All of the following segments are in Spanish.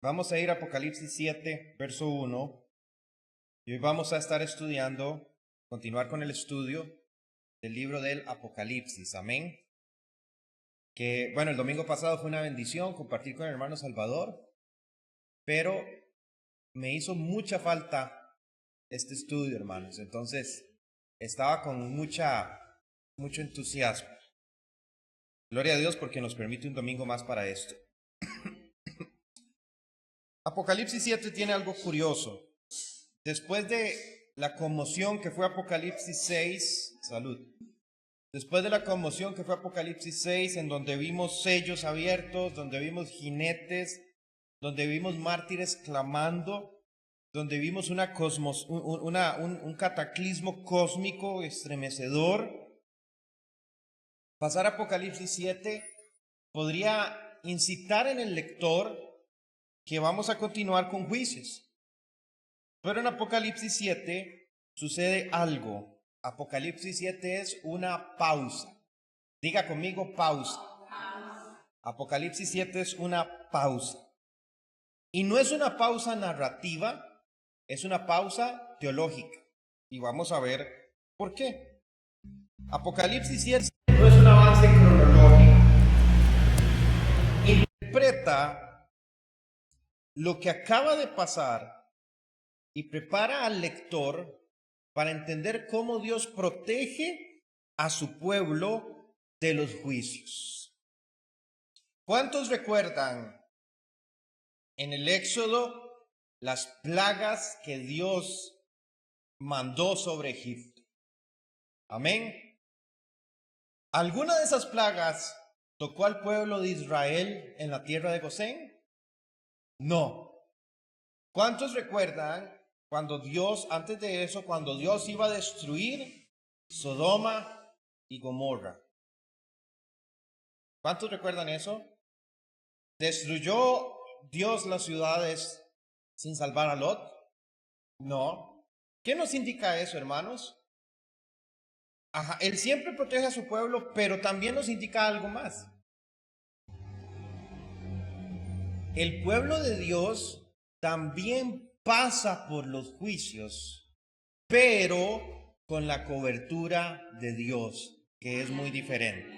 Vamos a ir a Apocalipsis 7, verso 1, y hoy vamos a estar estudiando, continuar con el estudio del libro del Apocalipsis, amén. Que, bueno, el domingo pasado fue una bendición compartir con el hermano Salvador, pero me hizo mucha falta este estudio, hermanos, entonces estaba con mucho entusiasmo. Gloria a Dios porque nos permite un domingo más para esto. Apocalipsis 7 tiene algo curioso. Después de la conmoción que fue Apocalipsis 6, salud. Después de la conmoción que fue Apocalipsis 6, en donde vimos sellos abiertos, donde vimos jinetes, donde vimos mártires clamando, donde vimos un cataclismo cósmico estremecedor, pasar a Apocalipsis 7 podría incitar en el lector que vamos a continuar con juicios. Pero en Apocalipsis 7 sucede algo. Apocalipsis 7 es una pausa. Diga conmigo pausa. Apocalipsis 7 es una pausa. Y no es una pausa narrativa, es una pausa teológica. Y vamos a ver por qué. Apocalipsis 7 no es un avance cronológico. Interpreta lo que acaba de pasar y prepara al lector para entender cómo Dios protege a su pueblo de los juicios. ¿Cuántos recuerdan en el Éxodo las plagas que Dios mandó sobre Egipto? Amén. ¿Alguna de esas plagas tocó al pueblo de Israel en la tierra de Gosén? No. ¿Cuántos recuerdan cuando Dios, antes de eso, cuando Dios iba a destruir Sodoma y Gomorra? ¿Cuántos recuerdan eso? ¿Destruyó Dios las ciudades sin salvar a Lot? No. ¿Qué nos indica eso, hermanos? Él siempre protege a su pueblo, pero también nos indica algo más. El pueblo de Dios también pasa por los juicios, pero con la cobertura de Dios, que es muy diferente.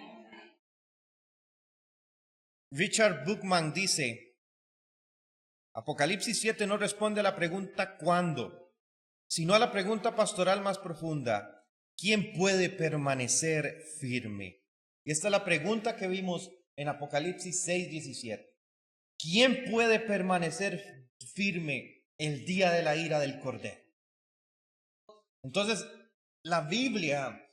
Richard Buckman dice, Apocalipsis 7 no responde a la pregunta ¿cuándo?, sino a la pregunta pastoral más profunda, ¿quién puede permanecer firme? Y esta es la pregunta que vimos en Apocalipsis 6:17. ¿Quién puede permanecer firme el día de la ira del Cordero? Entonces, la Biblia,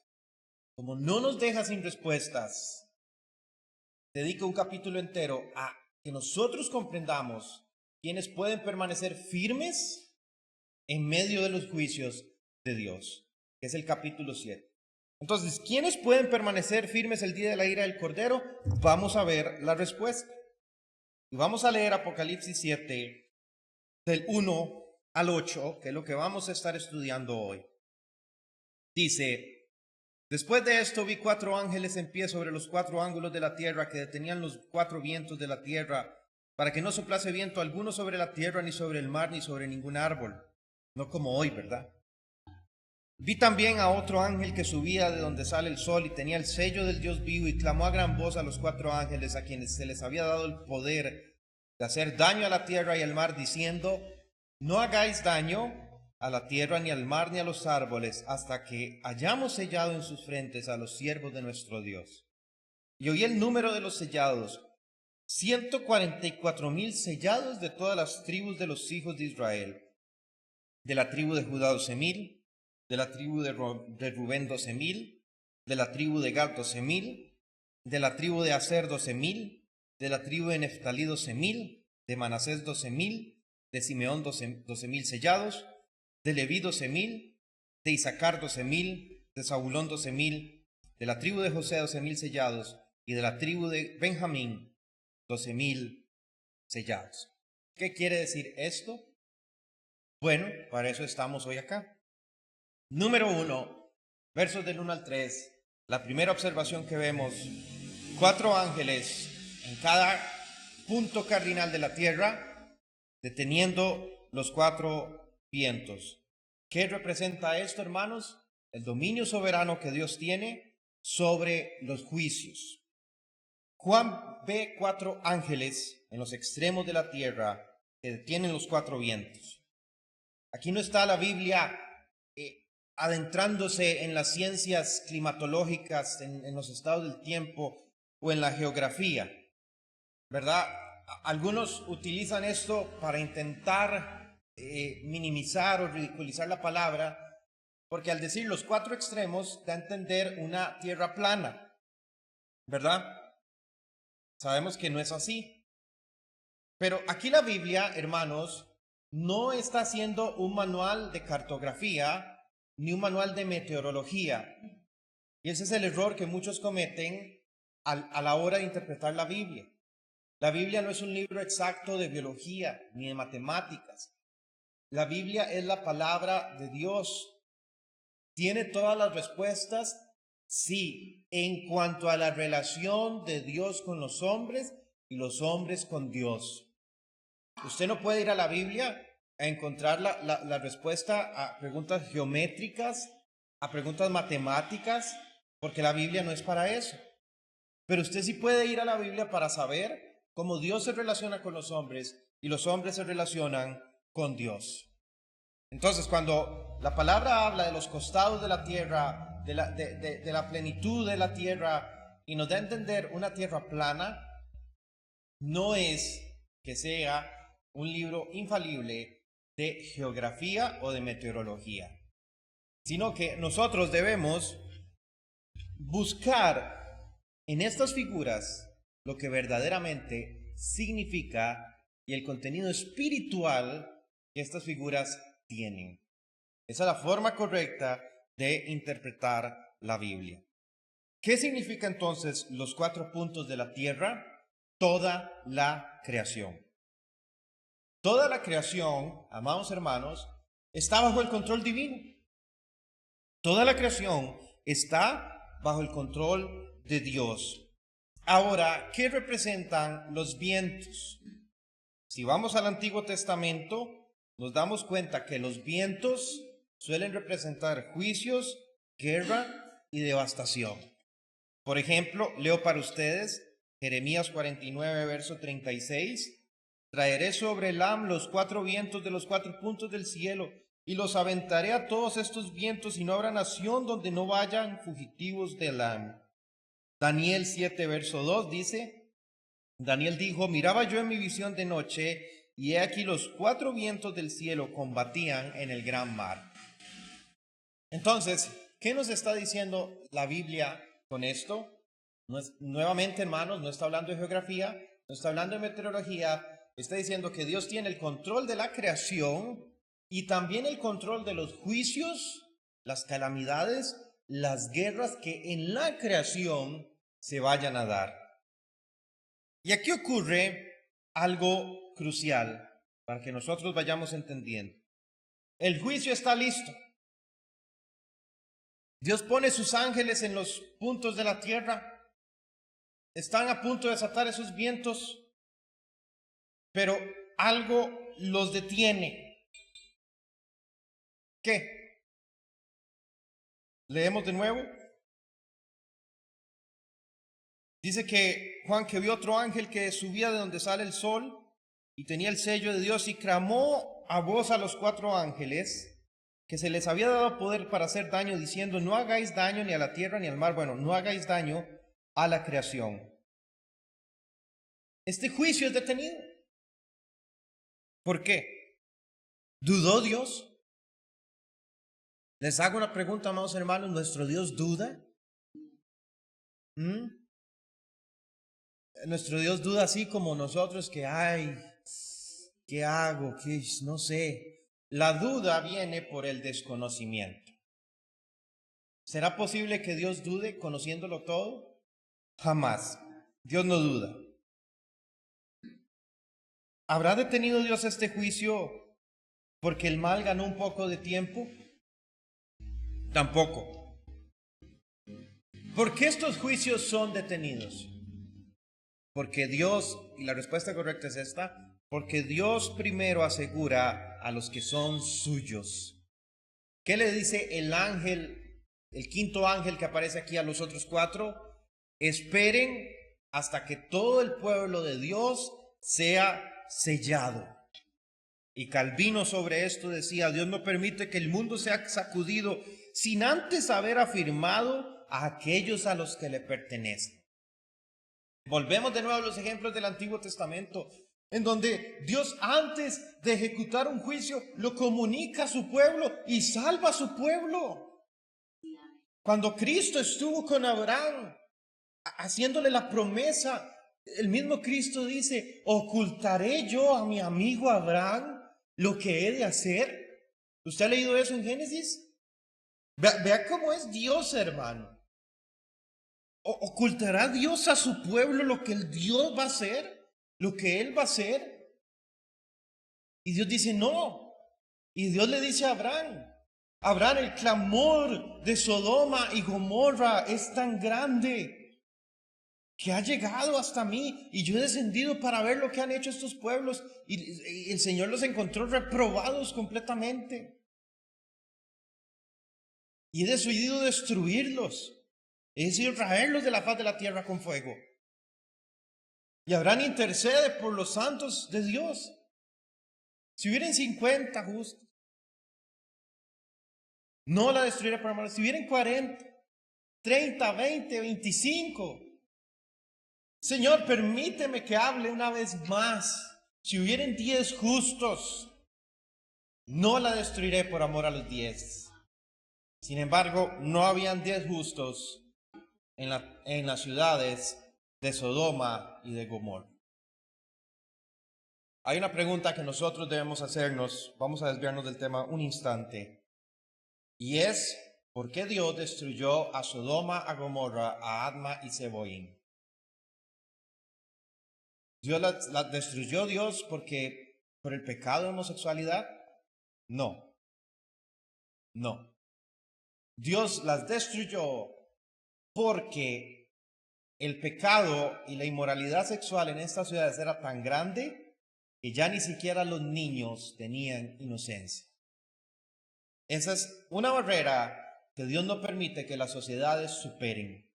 como no nos deja sin respuestas, dedica un capítulo entero a que nosotros comprendamos quiénes pueden permanecer firmes en medio de los juicios de Dios, que es el capítulo 7. Entonces, ¿quiénes pueden permanecer firmes el día de la ira del Cordero? Vamos a ver la respuesta. Y vamos a leer Apocalipsis 7, del 1 al 8, que es lo que vamos a estar estudiando hoy. Dice, después de esto vi 4 ángeles en pie sobre los 4 ángulos de la tierra, que detenían los 4 vientos de la tierra, para que no soplase viento alguno sobre la tierra, ni sobre el mar, ni sobre ningún árbol. No como hoy, ¿verdad? Vi también a otro ángel que subía de donde sale el sol y tenía el sello del Dios vivo, y clamó a gran voz a los 4 ángeles a quienes se les había dado el poder de hacer daño a la tierra y al mar, diciendo, no hagáis daño a la tierra, ni al mar, ni a los árboles, hasta que hayamos sellado en sus frentes a los siervos de nuestro Dios. Y oí el número de los sellados, 144,000 sellados de todas las tribus de los hijos de Israel. De la tribu de Judá 12,000, de la tribu de Rubén 12,000, de la tribu de Gad 12,000, de la tribu de Aser 12,000, de la tribu de Neftalí 12,000, de Manasés 12,000, de Simeón 12,000 sellados, de Leví 12,000, de Isaacar 12,000, de Zabulón 12,000, de la tribu de José 12,000 sellados, y de la tribu de Benjamín 12,000 sellados. ¿Qué quiere decir esto? Bueno, para eso estamos hoy acá. Número 1, versos del 1 al 3, la primera observación que vemos, 4 ángeles en cada punto cardinal de la tierra, deteniendo los 4 vientos. ¿Qué representa esto, hermanos? El dominio soberano que Dios tiene sobre los juicios. Juan ve 4 ángeles en los extremos de la tierra que detienen los 4 vientos. Aquí no está la Biblia adentrándose en las ciencias climatológicas, en los estados del tiempo o en la geografía, ¿verdad? Algunos utilizan esto para intentar minimizar o ridiculizar la palabra, porque al decir los 4 extremos da a entender una tierra plana, ¿verdad? Sabemos que no es así. Pero aquí la Biblia, hermanos, no está haciendo un manual de cartografía ni un manual de meteorología. Y ese es el error que muchos cometen a la hora de interpretar la Biblia. La Biblia no es un libro exacto de biología ni de matemáticas. La Biblia es la palabra de Dios. ¿Tiene todas las respuestas? Sí, en cuanto a la relación de Dios con los hombres y los hombres con Dios. Usted no puede ir a la Biblia a encontrar la respuesta a preguntas geométricas, a preguntas matemáticas, porque la Biblia no es para eso. Pero usted sí puede ir a la Biblia para saber cómo Dios se relaciona con los hombres y los hombres se relacionan con Dios. Entonces, cuando la palabra habla de los costados de la tierra, de la plenitud de la tierra, y nos da a entender una tierra plana, no es que sea un libro infalible de geografía o de meteorología, sino que nosotros debemos buscar en estas figuras lo que verdaderamente significa y el contenido espiritual que estas figuras tienen. Esa es la forma correcta de interpretar la Biblia. ¿Qué significa entonces los 4 puntos de la tierra? Toda la creación. Toda la creación, amados hermanos, está bajo el control divino. Toda la creación está bajo el control de Dios. Ahora, ¿qué representan los vientos? Si vamos al Antiguo Testamento, nos damos cuenta que los vientos suelen representar juicios, guerra y devastación. Por ejemplo, leo para ustedes Jeremías 49, verso 36. Traeré sobre Elam los 4 vientos de los 4 puntos del cielo, y los aventaré a todos estos vientos, y no habrá nación donde no vayan fugitivos de Elam. Daniel 7, verso 2 dice, Daniel dijo, miraba yo en mi visión de noche, y he aquí los 4 vientos del cielo combatían en el gran mar. Entonces, ¿qué nos está diciendo la Biblia con esto? Nuevamente, hermanos, no está hablando de geografía, no está hablando de meteorología, está diciendo que Dios tiene el control de la creación y también el control de los juicios, las calamidades, las guerras que en la creación se vayan a dar. Y aquí ocurre algo crucial para que nosotros vayamos entendiendo. El juicio está listo. Dios pone sus ángeles en los puntos de la tierra. Están a punto de desatar esos vientos, pero algo los detiene. ¿Qué? Leemos de nuevo. Dice que Juan que vio otro ángel que subía de donde sale el sol y tenía el sello de Dios y clamó a voz a los 4 ángeles que se les había dado poder para hacer daño, diciendo, no hagáis daño ni a la tierra ni al mar, no hagáis daño a la creación. Este juicio es detenido. ¿Por qué? ¿Dudó Dios? Les hago una pregunta, amados hermanos, ¿nuestro Dios duda? Nuestro Dios duda así como nosotros que, ay, ¿qué hago? ¿Qué? No sé. La duda viene por el desconocimiento. ¿Será posible que Dios dude conociéndolo todo? Jamás. Dios no duda. ¿Habrá detenido Dios este juicio porque el mal ganó un poco de tiempo? Tampoco. ¿Por qué estos juicios son detenidos? Porque Dios, y la respuesta correcta es esta, porque Dios primero asegura a los que son suyos. ¿Qué le dice el ángel, el quinto ángel que aparece aquí a los otros cuatro? Esperen hasta que todo el pueblo de Dios sea sellado. Y Calvino sobre esto decía: Dios no permite que el mundo sea sacudido sin antes haber afirmado a aquellos a los que le pertenecen. Volvemos de nuevo a los ejemplos del Antiguo Testamento, en donde Dios, antes de ejecutar un juicio, lo comunica a su pueblo y salva a su pueblo. Cuando Cristo estuvo con Abraham, haciéndole la promesa, el mismo Cristo dice: ¿ocultaré yo a mi amigo Abraham lo que he de hacer? ¿Usted ha leído eso en Génesis? Vea cómo es Dios, hermano. ¿Ocultará Dios a su pueblo lo que el Dios va a hacer? ¿Lo que Él va a hacer? Y Dios dice no. Y Dios le dice a Abraham: Abraham, el clamor de Sodoma y Gomorra es tan grande que ha llegado hasta mí, y yo he descendido para ver lo que han hecho estos pueblos, y el Señor los encontró reprobados completamente. Y he decidido destruirlos. He decidido traerlos de la faz de la tierra con fuego. Y Abraham intercede por los santos de Dios. Si hubieran 50 justos, no la destruiré por amor. Si hubieran 40, 30, 20, 25, Señor, permíteme que hable una vez más. Si hubieran 10 justos, no la destruiré por amor a los 10. Sin embargo, no habían 10 justos en las ciudades de Sodoma y de Gomorra. Hay una pregunta que nosotros debemos hacernos. Vamos a desviarnos del tema un instante. Y es: ¿por qué Dios destruyó a Sodoma, a Gomorra, a Adma y Zeboim? ¿Dios la destruyó Dios porque por el pecado de homosexualidad? No. Dios las destruyó porque el pecado y la inmoralidad sexual en estas ciudades era tan grande que ya ni siquiera los niños tenían inocencia. Esa es una barrera que Dios no permite que las sociedades superen.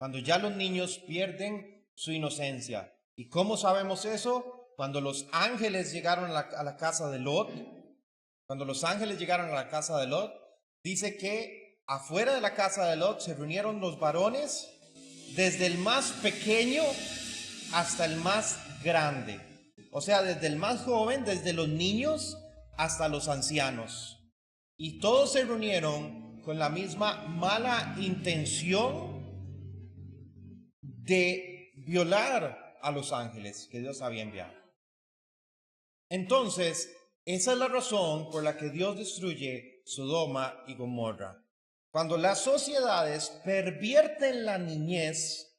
Cuando ya los niños pierden su inocencia. ¿Y cómo sabemos eso? Cuando los ángeles llegaron a la casa de Lot. Cuando los ángeles llegaron a la casa de Lot, dice que afuera de la casa de Lot se reunieron los varones, desde el más pequeño hasta el más grande. O sea, desde el más joven, desde los niños hasta los ancianos. Y todos se reunieron con la misma mala intención de violar a los ángeles que Dios había enviado. Entonces, esa es la razón por la que Dios destruye Sodoma y Gomorra. Cuando las sociedades pervierten la niñez,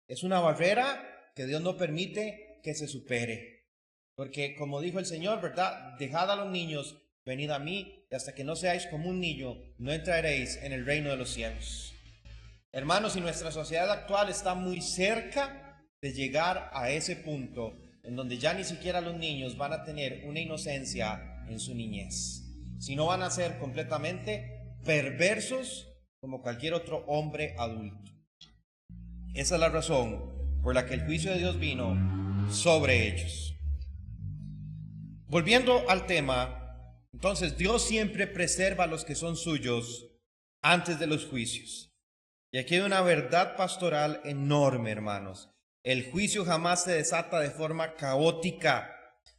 es una barrera que Dios no permite que se supere. Porque como dijo el Señor, ¿verdad? Dejad a los niños, venid a mí, y hasta que no seáis como un niño, no entraréis en el reino de los cielos. Hermanos, y nuestra sociedad actual está muy cerca de llegar a ese punto en donde ya ni siquiera los niños van a tener una inocencia en su niñez, sino van a ser completamente perversos como cualquier otro hombre adulto. Esa es la razón por la que el juicio de Dios vino sobre ellos. Volviendo al tema, entonces Dios siempre preserva a los que son suyos antes de los juicios. Y aquí hay una verdad pastoral enorme, hermanos. El juicio jamás se desata de forma caótica,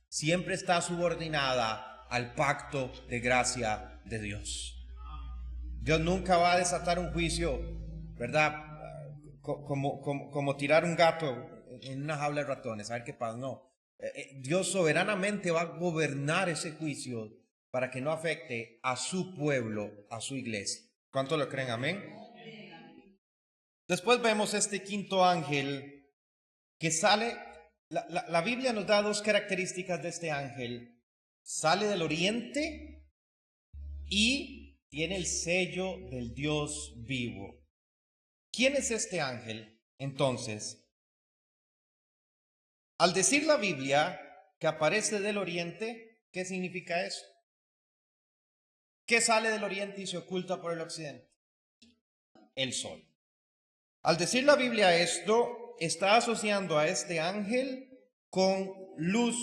siempre está subordinada al pacto de gracia de Dios. Dios nunca va a desatar un juicio, ¿verdad? Como tirar un gato en una jaula de ratones, a ver qué pasa. No. Dios soberanamente va a gobernar ese juicio para que no afecte a su pueblo, a su iglesia. ¿Cuánto lo creen? Amén. Después vemos este quinto ángel que sale. La Biblia nos da dos características de este ángel. Sale del oriente y tiene el sello del Dios vivo. ¿Quién es este ángel? Entonces, al decir la Biblia que aparece del oriente, ¿qué significa eso? ¿Qué sale del oriente y se oculta por el occidente? El sol. Al decir la Biblia esto, está asociando a este ángel con luz,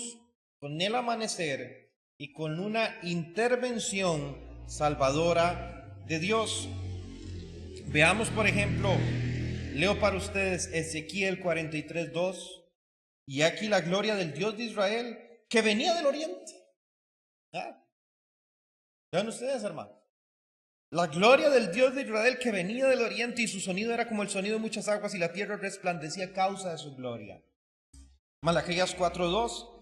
con el amanecer y con una intervención salvadora de Dios. Veamos, por ejemplo, leo para ustedes Ezequiel 43:2, y aquí la gloria del Dios de Israel que venía del oriente. ¿Ah? Vean ustedes, hermanos. La gloria del Dios de Israel que venía del oriente, y su sonido era como el sonido de muchas aguas, y la tierra resplandecía a causa de su gloria. Malaquías 4:2.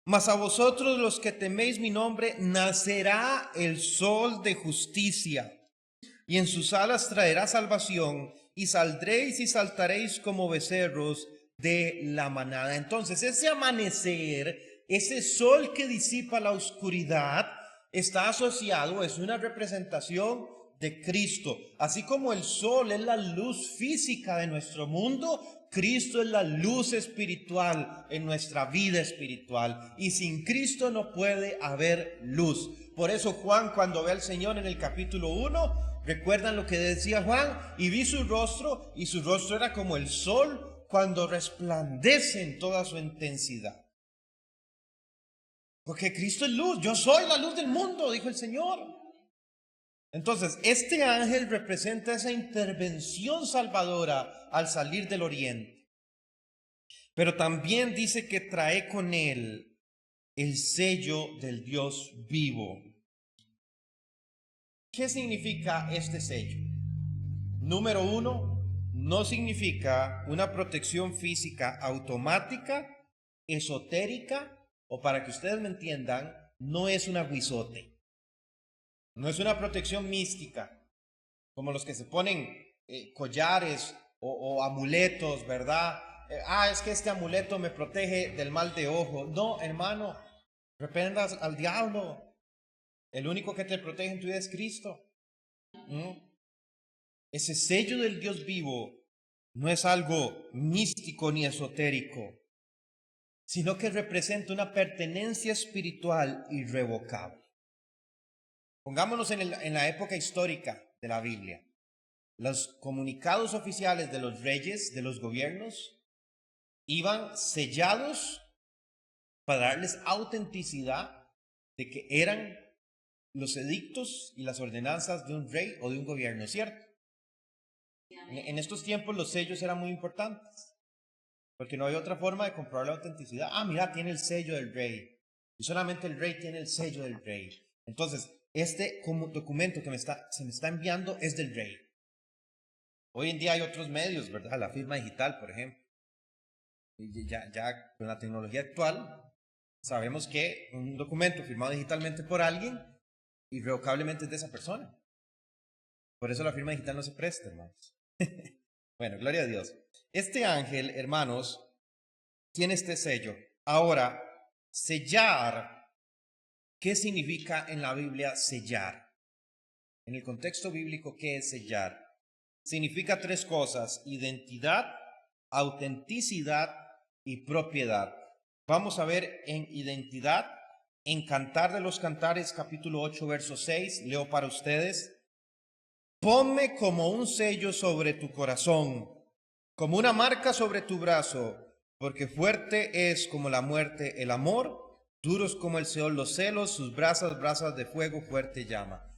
Mas a vosotros los que teméis mi nombre, nacerá el sol de justicia, y en sus alas traerá salvación, y saldréis y saltaréis como becerros de la manada. Entonces, ese amanecer, ese sol que disipa la oscuridad, está asociado, es una representación de Cristo. Así como el sol es la luz física de nuestro mundo, Cristo es la luz espiritual en nuestra vida espiritual. Y sin Cristo no puede haber luz. Por eso Juan, cuando ve al Señor en el capítulo 1, recuerdan lo que decía Juan: y vi su rostro, y su rostro era como el sol cuando resplandece en toda su intensidad. Porque Cristo es luz. Yo soy la luz del mundo, dijo el Señor. Entonces, este ángel representa esa intervención salvadora al salir del oriente. Pero también dice que trae con él el sello del Dios vivo. ¿Qué significa este sello? Número 1, no significa una protección física automática, esotérica, o para que ustedes me entiendan, no es un aguizote. No es una protección mística, como los que se ponen collares o amuletos, ¿verdad? Es que este amuleto me protege del mal de ojo. No, hermano, reprendas al diablo. El único que te protege en tu vida es Cristo. Ese sello del Dios vivo no es algo místico ni esotérico, sino que representa una pertenencia espiritual irrevocable. Pongámonos en la época histórica de la Biblia. Los comunicados oficiales de los reyes, de los gobiernos, iban sellados para darles autenticidad de que eran los edictos y las ordenanzas de un rey o de un gobierno, ¿cierto? En estos tiempos los sellos eran muy importantes, porque no había otra forma de comprobar la autenticidad. Mira, tiene el sello del rey, y solamente el rey tiene el sello del rey. Entonces, este documento que se me está enviando es del rey. Hoy en día hay otros medios, ¿verdad? La firma digital, por ejemplo. Y ya con la tecnología actual, sabemos que un documento firmado digitalmente por alguien, irrevocablemente es de esa persona. Por eso la firma digital no se presta, hermanos. Bueno, gloria a Dios. Este ángel, hermanos, tiene este sello. Ahora, sellar, ¿qué significa en la Biblia sellar? En el contexto bíblico, ¿qué es sellar? Significa 3 cosas: identidad, autenticidad y propiedad. Vamos a ver en identidad, en Cantar de los Cantares, capítulo 8, verso 6, leo para ustedes: ponme como un sello sobre tu corazón, como una marca sobre tu brazo, porque fuerte es como la muerte el amor, duros como el Seol los celos, sus brasas de fuego fuerte llama.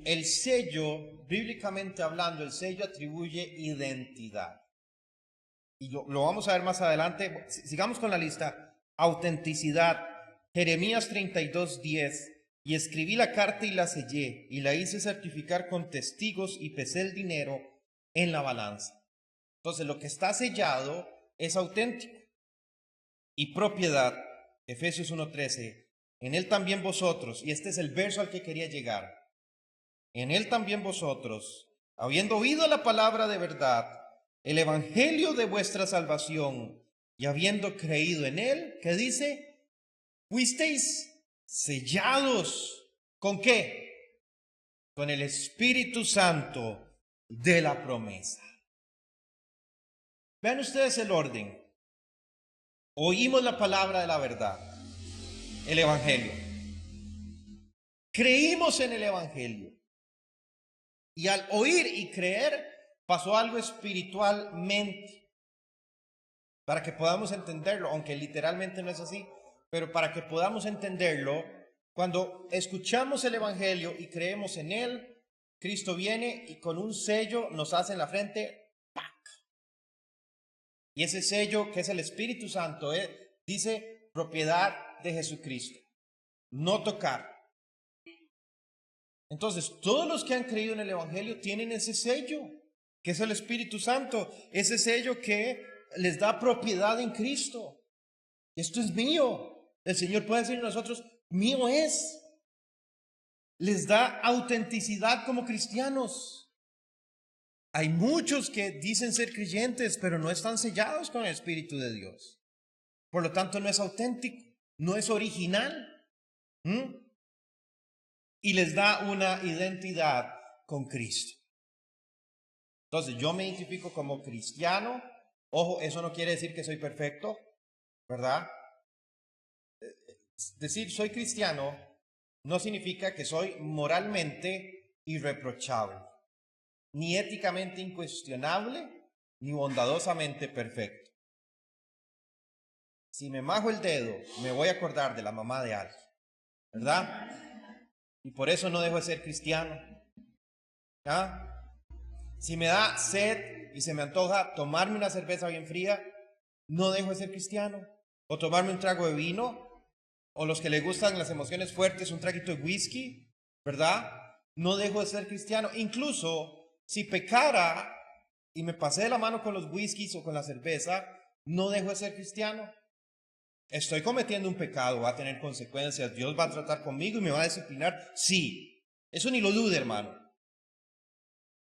El sello, bíblicamente hablando, el sello atribuye identidad. Y lo vamos a ver más adelante. Sigamos con la lista. Autenticidad. Jeremías 32:10. Y escribí la carta y la sellé, y la hice certificar con testigos, y pesé el dinero en la balanza. Entonces, lo que está sellado es auténtico. Y propiedad. Efesios 1:13. En él también vosotros, y este es el verso al que quería llegar. En él también vosotros, habiendo oído la palabra de verdad, el evangelio de vuestra salvación, y habiendo creído en él, ¿qué dice? Fuisteis sellados. ¿Con qué? Con el Espíritu Santo de la promesa. Vean ustedes el orden. Oímos la palabra de la verdad. el Evangelio. Creímos en el Evangelio. Y al oír y creer, pasó algo espiritualmente. Para que podamos entenderlo, aunque literalmente no es así, pero para que podamos entenderlo, cuando escuchamos el Evangelio y creemos en él, Cristo viene y con un sello nos hace en la frente, ¡pac! Y ese sello, que es el Espíritu Santo, dice propiedad de Jesucristo, no tocar. Entonces, todos los que han creído en el Evangelio tienen ese sello, que es el Espíritu Santo, ese sello que les da propiedad en Cristo. Esto es mío. El Señor puede decir a nosotros, mío es. Les da autenticidad como cristianos. Hay muchos que dicen ser creyentes, pero no están sellados con el Espíritu de Dios. Por lo tanto, no es auténtico, no es original. Y les da una identidad con Cristo. Entonces, yo me identifico como cristiano. Ojo, eso no quiere decir que soy perfecto, ¿verdad? Decir soy cristiano no significa que soy moralmente irreprochable, ni éticamente incuestionable, ni bondadosamente perfecto. Si me majo el dedo, me voy a acordar de la mamá de alguien, ¿verdad? Y por eso no dejo de ser cristiano. ¿Ah? Si me da sed y se me antoja tomarme una cerveza bien fría, no dejo de ser cristiano. O tomarme un trago de vino, o los que les gustan las emociones fuertes, un traguito de whisky, ¿verdad? No dejo de ser cristiano. Incluso si pecara y me pasé de la mano con los whiskies o con la cerveza, no dejo de ser cristiano. Estoy cometiendo un pecado, va a tener consecuencias, Dios va a tratar conmigo y me va a disciplinar. Sí, eso ni lo dude, hermano.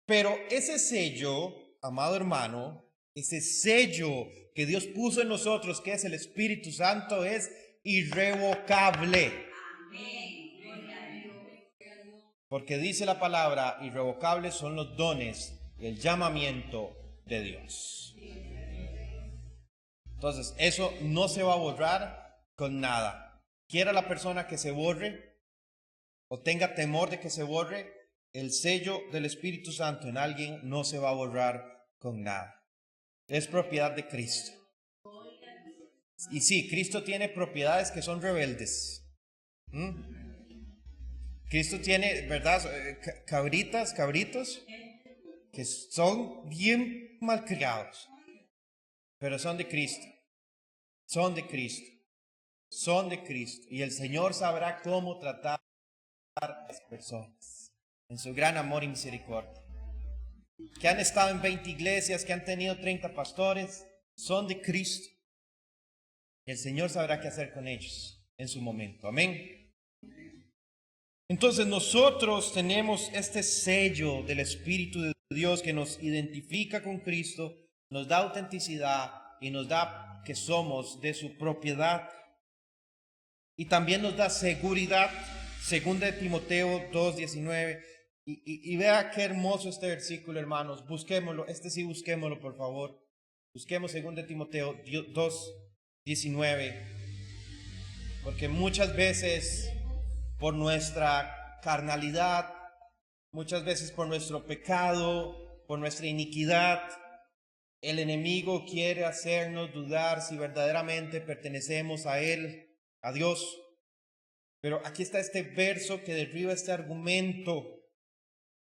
Pero ese sello, amado hermano, ese sello que Dios puso en nosotros, que es el Espíritu Santo, es irrevocable. Porque dice la palabra, irrevocables son los dones y el llamamiento de Dios. Entonces, eso no se va a borrar con nada. Quiera la persona que se borre o tenga temor de que se borre, el sello del Espíritu Santo en alguien no se va a borrar con nada. Es propiedad de Cristo. Y sí, Cristo tiene propiedades que son rebeldes. Cristo tiene, ¿verdad? Cabritos, que son bien malcriados, pero son de Cristo. Son de Cristo. Son de Cristo. Y el Señor sabrá cómo tratar a las personas en su gran amor y misericordia. Que han estado en 20 iglesias, que han tenido 30 pastores, son de Cristo. Y el Señor sabrá qué hacer con ellos en su momento. Amén. Entonces nosotros tenemos este sello del Espíritu de Dios que nos identifica con Cristo, nos da autenticidad y nos da que somos de su propiedad. Y también nos da seguridad, 2 Timoteo 2:19. Y vea qué hermoso este versículo, hermanos. Busquémoslo, sí busquémoslo, por favor. Busquemos 2 Timoteo 2:19. Porque muchas veces por nuestra carnalidad, muchas veces por nuestro pecado, por nuestra iniquidad, el enemigo quiere hacernos dudar si verdaderamente pertenecemos a Él, a Dios. Pero aquí está este verso que derriba este argumento.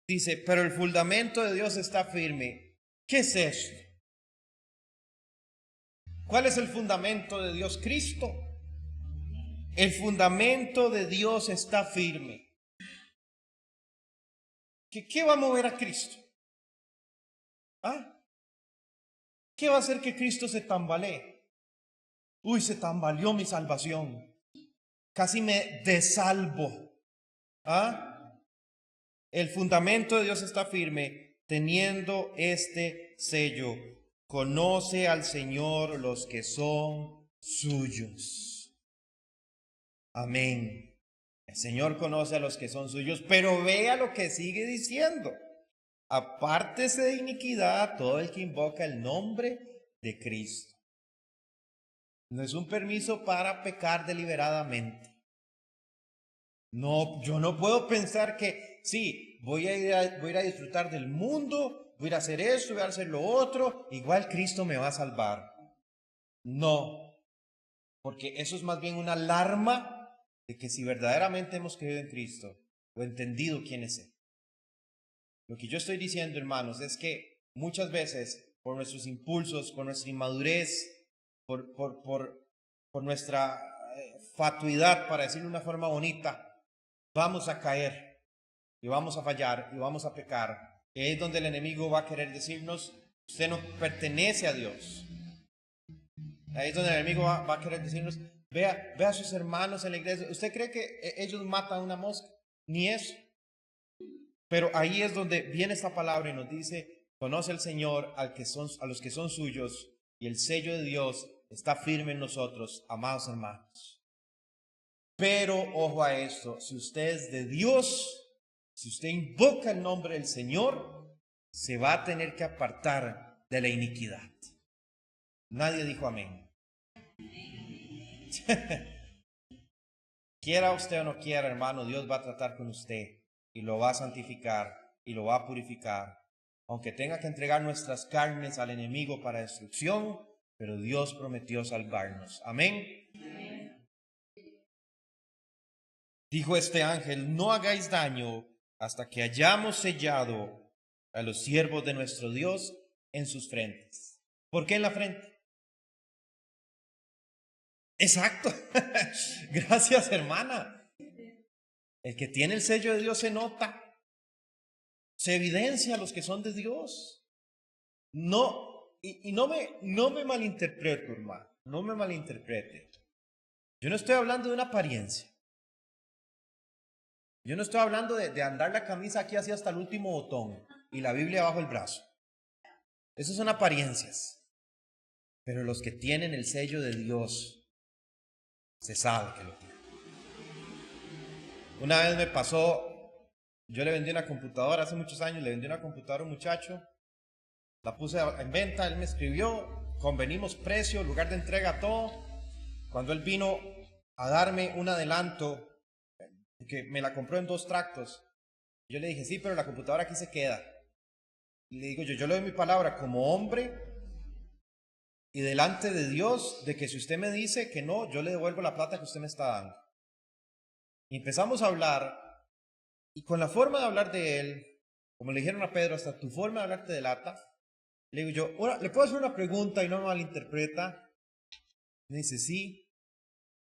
Dice, pero el fundamento de Dios está firme. ¿Qué es esto? ¿Cuál es el fundamento de Dios? Cristo. El fundamento de Dios está firme. ¿Qué va a mover a Cristo? ¿Ah? ¿Qué va a hacer que Cristo se tambalee? Uy, se tambaleó mi salvación. Casi me desalvo. ¿Ah? El fundamento de Dios está firme, teniendo este sello. Conoce al Señor los que son suyos. Amén. El Señor conoce a los que son suyos, pero vea lo que sigue diciendo. Apártese de iniquidad todo el que invoca el nombre de Cristo. No es un permiso para pecar deliberadamente. No, yo no puedo pensar que sí, voy a ir a disfrutar del mundo, voy a ir a hacer esto, voy a hacer lo otro, igual Cristo me va a salvar. No, porque eso es más bien una alarma de que si verdaderamente hemos creído en Cristo o entendido quién es Él. Lo que yo estoy diciendo, hermanos, es que muchas veces por nuestros impulsos, por nuestra inmadurez, por nuestra fatuidad, para decirlo de una forma bonita, vamos a caer y vamos a fallar y vamos a pecar. Y ahí es donde el enemigo va a querer decirnos, usted no pertenece a Dios. Ahí es donde el enemigo va a querer decirnos, vea a sus hermanos en la iglesia. ¿Usted cree que ellos matan a una mosca? Ni eso. Pero ahí es donde viene esta palabra y nos dice, conoce el Señor a los que son suyos, y el sello de Dios está firme en nosotros, amados hermanos. Pero ojo a esto, si usted es de Dios, si usted invoca el nombre del Señor, se va a tener que apartar de la iniquidad. Nadie dijo amén. Quiera usted o no quiera, hermano, Dios va a tratar con usted y lo va a santificar y lo va a purificar. Aunque tenga que entregar nuestras carnes al enemigo para destrucción, pero Dios prometió salvarnos. Amén. Dijo este ángel, no hagáis daño hasta que hayamos sellado a los siervos de nuestro Dios en sus frentes. ¿Por qué en la frente? Exacto. Gracias, hermana. El que tiene el sello de Dios se nota. Se evidencia a los que son de Dios. No, y no me malinterprete, hermano. No me malinterprete. Yo no estoy hablando de una apariencia. Yo no estoy hablando de andar la camisa aquí así hasta el último botón y la Biblia bajo el brazo. Esas son apariencias. Pero los que tienen el sello de Dios, se sabe que lo tienen. Una vez me pasó, yo le vendí una computadora hace muchos años, le vendí una computadora a un muchacho, la puse en venta, él me escribió, convenimos precio, lugar de entrega, todo. Cuando él vino a darme un adelanto, que me la compró en 2 tractos, yo le dije, sí, pero la computadora aquí se queda. Y le digo yo le doy mi palabra como hombre y delante de Dios, de que si usted me dice que no, yo le devuelvo la plata que usted me está dando. Y empezamos a hablar, y con la forma de hablar de él, como le dijeron a Pedro, hasta tu forma de hablar te delata. Le digo yo, ahora, ¿le puedo hacer una pregunta y no me malinterpreta? Me dice, sí.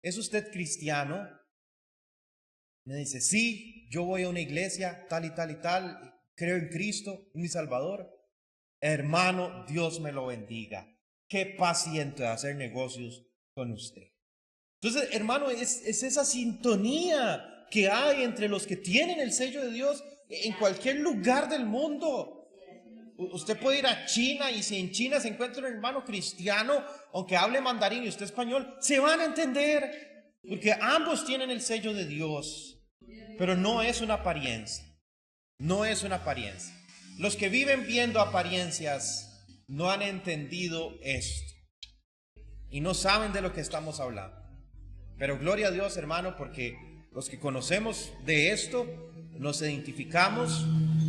¿Es usted cristiano? Me dice, sí, yo voy a una iglesia tal y tal y tal, creo en Cristo, mi Salvador. Hermano, Dios me lo bendiga. Qué paciente de hacer negocios con usted. Entonces, hermano, es esa sintonía que hay entre los que tienen el sello de Dios en cualquier lugar del mundo. Usted puede ir a China y si en China se encuentra un hermano cristiano, aunque hable mandarín y usted español, se van a entender. Porque ambos tienen el sello de Dios, pero no es una apariencia, no es una apariencia. Los que viven viendo apariencias no han entendido esto y no saben de lo que estamos hablando. Pero gloria a Dios, hermano, porque los que conocemos de esto nos identificamos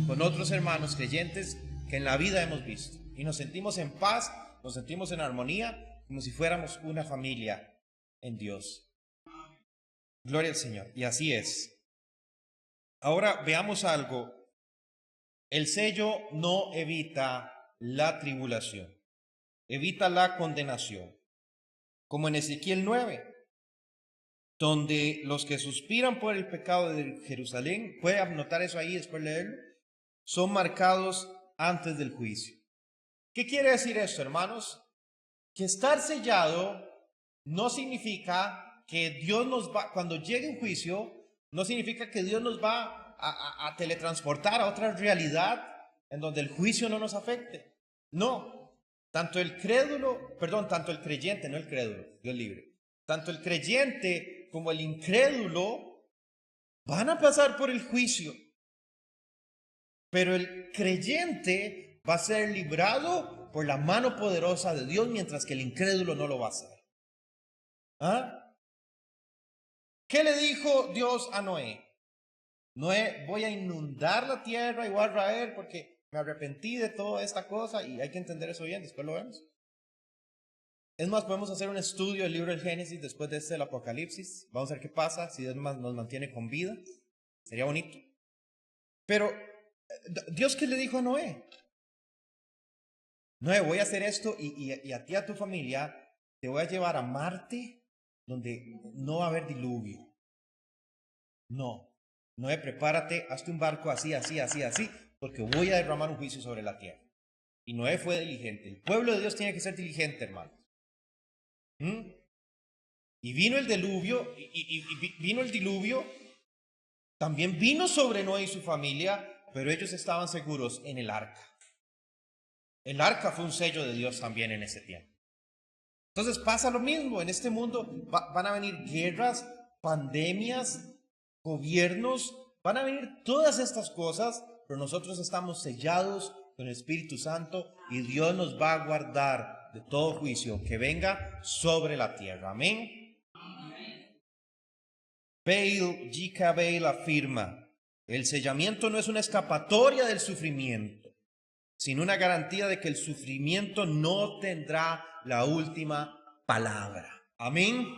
con otros hermanos creyentes que en la vida hemos visto y nos sentimos en paz, nos sentimos en armonía, como si fuéramos una familia en Dios. Gloria al Señor. Y así es. Ahora veamos algo. El sello no evita la tribulación, evita la condenación. Como en Ezequiel 9, donde los que suspiran por el pecado de Jerusalén, puede anotar eso ahí después de leerlo, son marcados antes del juicio. ¿Qué quiere decir esto, hermanos? Que estar sellado no significa que Dios nos va, cuando llegue un juicio, no significa que Dios nos va a teletransportar a otra realidad en donde el juicio no nos afecte. No, tanto el creyente, no el crédulo, Dios libre, tanto el creyente como el incrédulo van a pasar por el juicio, pero el creyente va a ser librado por la mano poderosa de Dios, mientras que el incrédulo no lo va a hacer. ¿Ah? ¿Qué le dijo Dios a Noé? Noé, voy a inundar la tierra y voy a raer porque me arrepentí de toda esta cosa, y hay que entender eso bien, después lo vemos. Es más, podemos hacer un estudio del libro del Génesis después de este del Apocalipsis. Vamos a ver qué pasa, si Dios nos mantiene con vida. Sería bonito. Pero, ¿Dios qué le dijo a Noé? Noé, voy a hacer esto y a ti y a tu familia te voy a llevar a Marte, donde no va a haber diluvio. No. Noé, prepárate, hazte un barco así, así, así, así, porque voy a derramar un juicio sobre la tierra. Y Noé fue diligente. El pueblo de Dios tiene que ser diligente, hermanos. Y vino el diluvio, vino el diluvio, también vino sobre Noé y su familia, pero ellos estaban seguros en el arca. El arca fue un sello de Dios también en ese tiempo. Entonces pasa lo mismo, en este mundo van a venir guerras, pandemias, gobiernos, van a venir todas estas cosas, pero nosotros estamos sellados con el Espíritu Santo y Dios nos va a guardar de todo juicio que venga sobre la tierra. Amén. Bale, G.K. Bale afirma, el sellamiento no es una escapatoria del sufrimiento, sino una garantía de que el sufrimiento no tendrá la última palabra. Amén.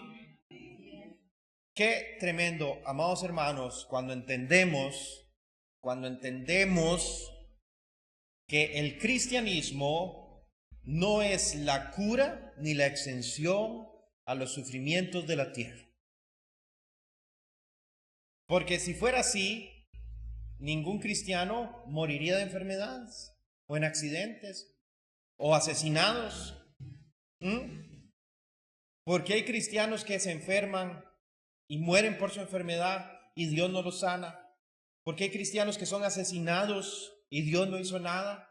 Qué tremendo, amados hermanos, cuando entendemos que el cristianismo no es la cura ni la exención a los sufrimientos de la tierra. Porque si fuera así, ningún cristiano moriría de enfermedades o en accidentes o asesinados. Porque hay cristianos que se enferman y mueren por su enfermedad y Dios no los sana. Porque hay cristianos que son asesinados y Dios no hizo nada.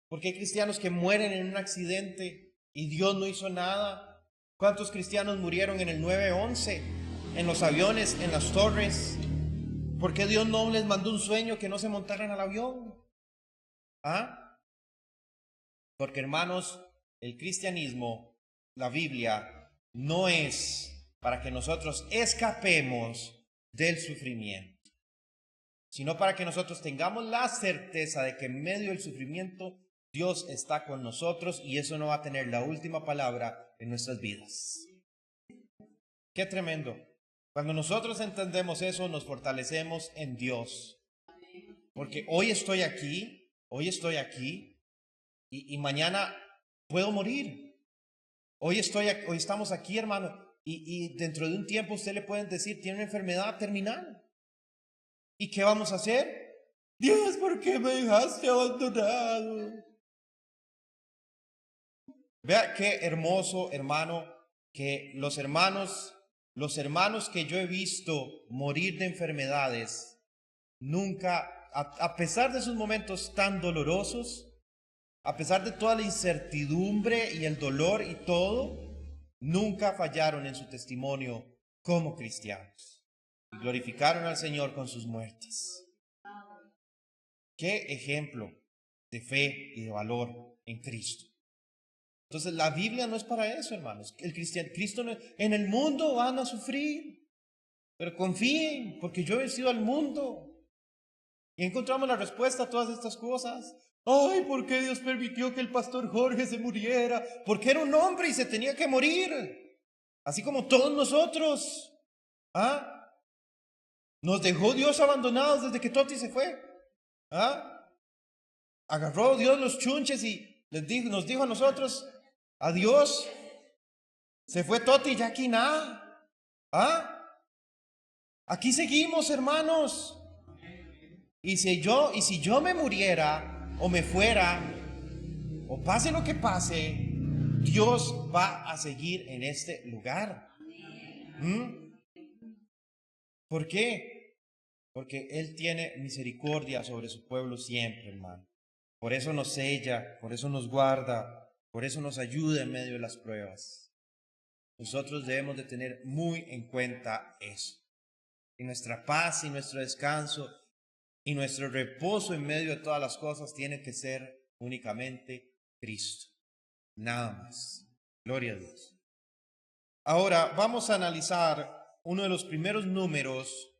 Porque hay cristianos que mueren en un accidente y Dios no hizo nada. ¿Cuántos cristianos murieron en el 9/11? En los aviones, en las torres. ¿Por qué Dios no les mandó un sueño que no se montaran al avión? ¿Ah? Porque, hermanos, el cristianismo, la Biblia, no es para que nosotros escapemos del sufrimiento, sino para que nosotros tengamos la certeza de que en medio del sufrimiento Dios está con nosotros y eso no va a tener la última palabra en nuestras vidas. Qué tremendo. Cuando nosotros entendemos eso, nos fortalecemos en Dios. Porque hoy estoy aquí y mañana puedo morir. Hoy estamos aquí, hermano, y dentro de un tiempo usted le pueden decir, tiene una enfermedad terminal. ¿Y qué vamos a hacer? Dios, ¿por qué me dejaste abandonado? Vea qué hermoso, hermano, que los hermanos que yo he visto morir de enfermedades, nunca, a pesar de sus momentos tan dolorosos, a pesar de toda la incertidumbre y el dolor y todo, nunca fallaron en su testimonio como cristianos. Y glorificaron al Señor con sus muertes. Qué ejemplo de fe y de valor en Cristo. Entonces la Biblia no es para eso, hermanos. Cristo no, en el mundo van a sufrir, pero confíen, porque yo he vencido al mundo. Y encontramos la respuesta a todas estas cosas. Ay, ¿por qué Dios permitió que el pastor Jorge se muriera? Porque era un hombre y se tenía que morir. Así como todos nosotros. ¿Ah? Nos dejó Dios abandonados desde que Toti se fue. ¿Ah? Agarró Dios los chunches y nos dijo a nosotros, adiós. Se fue Toti y ya aquí nada. ¿Ah? Aquí seguimos, hermanos. Y si yo me muriera o me fuera, o pase lo que pase, Dios va a seguir en este lugar. ¿Por qué? Porque Él tiene misericordia sobre su pueblo siempre, hermano. Por eso nos sella, por eso nos guarda, por eso nos ayuda en medio de las pruebas. Nosotros debemos de tener muy en cuenta eso. Y nuestra paz y nuestro descanso y nuestro reposo en medio de todas las cosas tiene que ser únicamente Cristo. Nada más. Gloria a Dios. Ahora vamos a analizar uno de los primeros números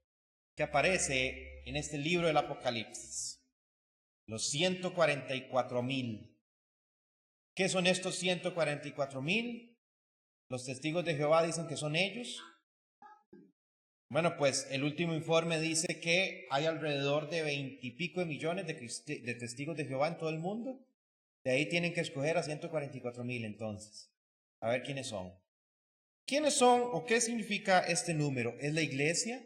que aparece en este libro del Apocalipsis. Los 144,000. ¿Qué son estos 144,000? Los testigos de Jehová dicen que son ellos. Bueno, pues el último informe dice que hay alrededor de 20 y pico de millones de testigos de Jehová en todo el mundo. De ahí tienen que escoger a 144,000 entonces. A ver quiénes son. ¿Quiénes son o qué significa este número? ¿Es la iglesia?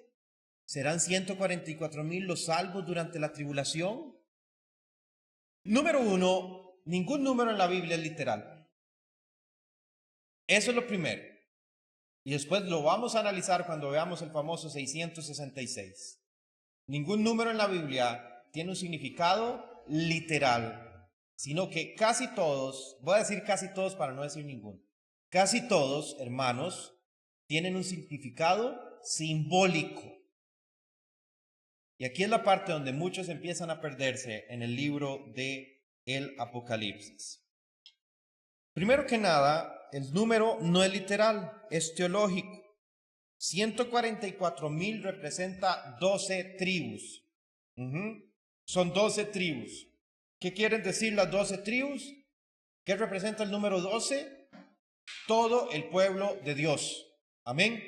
¿Serán 144,000 los salvos durante la tribulación? Número uno, ningún número en la Biblia es literal. Eso es lo primero. Y después lo vamos a analizar cuando veamos el famoso 666. Ningún número en la Biblia tiene un significado literal, sino que casi todos, voy a decir casi todos para no decir ninguno, casi todos, hermanos, tienen un significado simbólico. Y aquí es la parte donde muchos empiezan a perderse en el libro de el Apocalipsis. Primero que nada, el número no es literal, es teológico. 144,000 representa 12 tribus. Son 12 tribus. ¿Qué quieren decir las 12 tribus? ¿Qué representa el número 12? Todo el pueblo de Dios. Amén.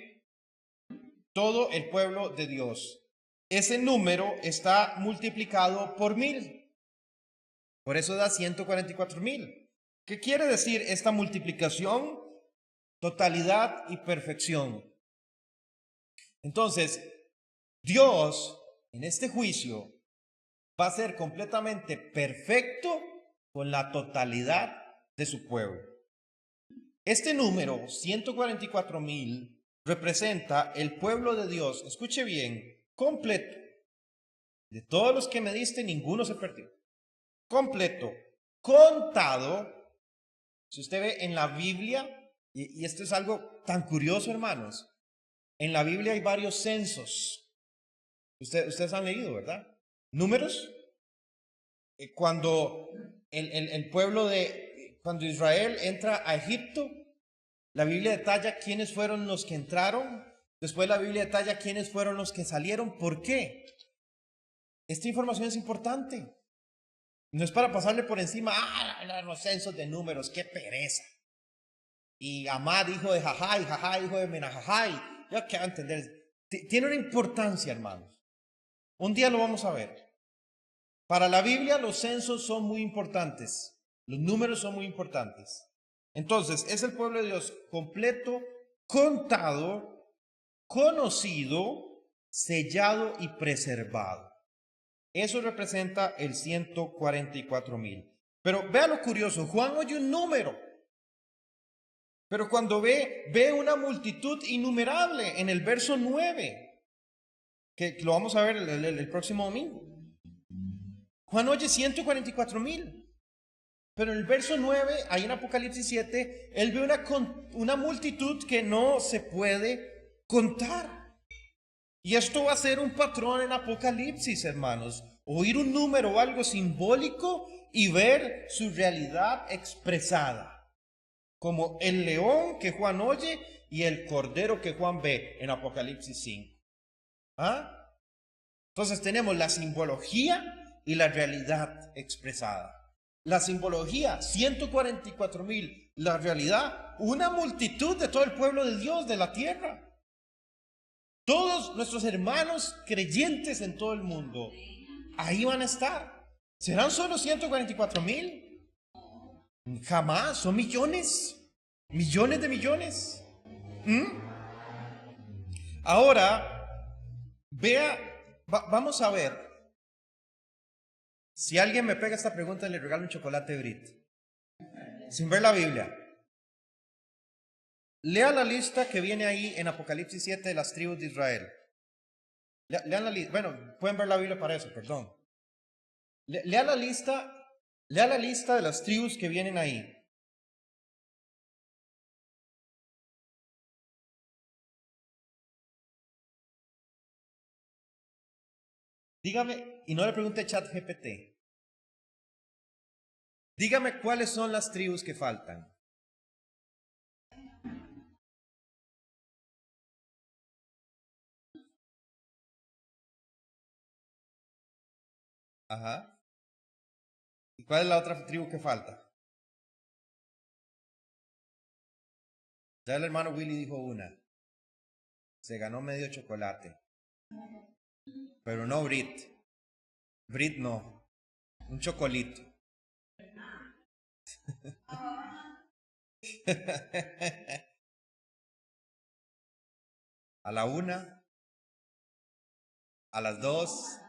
Todo el pueblo de Dios. Ese número está multiplicado por 1000. Por eso da 144,000. ¿Qué quiere decir esta multiplicación? Totalidad y perfección. Entonces, Dios en este juicio va a ser completamente perfecto con la totalidad de su pueblo. Este número, 144,000, representa el pueblo de Dios, escuche bien, completo. De todos los que me diste, ninguno se perdió. Completo, contado. Si usted ve en la Biblia, y esto es algo tan curioso, hermanos, en la Biblia hay varios censos. Ustedes han leído, ¿verdad? Números. Cuando el pueblo cuando Israel entra a Egipto, la Biblia detalla quiénes fueron los que entraron. Después la Biblia detalla quiénes fueron los que salieron. ¿Por qué? Esta información es importante. No es para pasarle por encima, los censos de números, qué pereza. Y Amad, hijo de Jajai, Jajai, hijo de Menajajai. Yo quiero entender. Tiene una importancia, hermanos. Un día lo vamos a ver. Para la Biblia los censos son muy importantes. Los números son muy importantes. Entonces, es el pueblo de Dios completo, contado, conocido, sellado y preservado. Eso representa el 144,000. Pero vea lo curioso, Juan oye un número, pero cuando ve una multitud innumerable en el verso 9, que lo vamos a ver el próximo domingo. Juan oye 144,000, pero en el verso 9, ahí en Apocalipsis 7, él ve una multitud que no se puede contar. Y esto va a ser un patrón en Apocalipsis, hermanos. Oír un número o algo simbólico y ver su realidad expresada. Como el león que Juan oye y el cordero que Juan ve en Apocalipsis 5. Entonces tenemos la simbología y la realidad expresada. La simbología, 144,000. La realidad, una multitud de todo el pueblo de Dios, de la tierra. Todos nuestros hermanos creyentes en todo el mundo, ahí van a estar. ¿Serán solo 144,000? Jamás, son millones. Millones de millones. Ahora, vamos a ver. Si alguien me pega esta pregunta, le regalo un chocolate Brit. Sin ver la Biblia. Lea la lista que viene ahí en Apocalipsis 7 de las tribus de Israel. Lean la lista. Bueno, pueden ver la Biblia para eso, perdón. Lea la lista de las tribus que vienen ahí. Dígame, y no le pregunte ChatGPT. Dígame cuáles son las tribus que faltan. Ajá. ¿Y cuál es la otra tribu que falta? Ya el hermano Willy dijo una. Se ganó medio chocolate. Pero no Brit. Brit no. Un chocolito. A la 1, a las 2,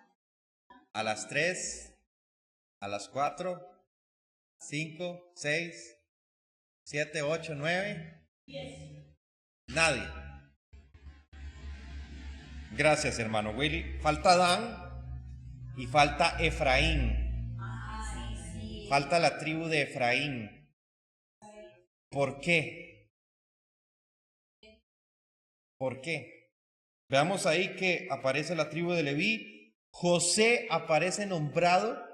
a las 3, a las 4, 5, 6, 7, 8, 9. Nadie. Gracias, hermano Willy. Falta Dan y falta Efraín. Falta la tribu de Efraín. ¿Por qué? ¿Por qué? Veamos ahí que aparece la tribu de Leví. José aparece nombrado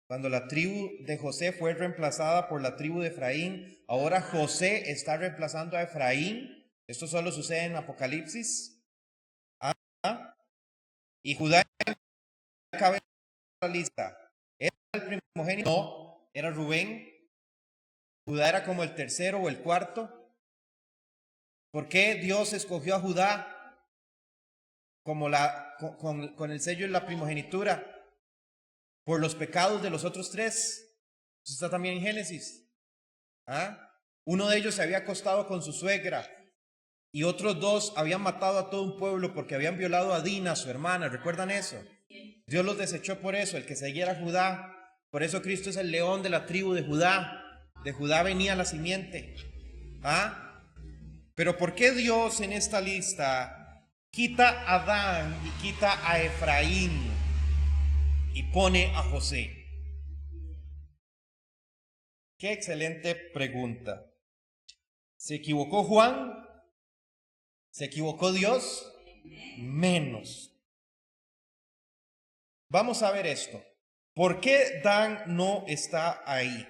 cuando la tribu de José fue reemplazada por la tribu de Efraín. Ahora José está reemplazando a Efraín. Esto solo sucede en Apocalipsis. Y Judá cabeza de la lista. ¿Era el primogénito? No, era Rubén. Judá era como el tercero o el cuarto. ¿Por qué Dios escogió a Judá como con el sello de la primogenitura? Por los pecados de los otros tres. Eso está también en Génesis. Uno de ellos se había acostado con su suegra y otros dos habían matado a todo un pueblo porque habían violado a Dina, su hermana. ¿Recuerdan eso? Dios los desechó por eso, el que siguiera a Judá. Por eso Cristo es el león de la tribu de Judá. De Judá venía la simiente. Pero ¿por qué Dios en esta lista quita a Dan y quita a Efraín y pone a José? Qué excelente pregunta. ¿Se equivocó Juan? ¿Se equivocó Dios? Menos. Vamos a ver esto. ¿Por qué Dan no está ahí?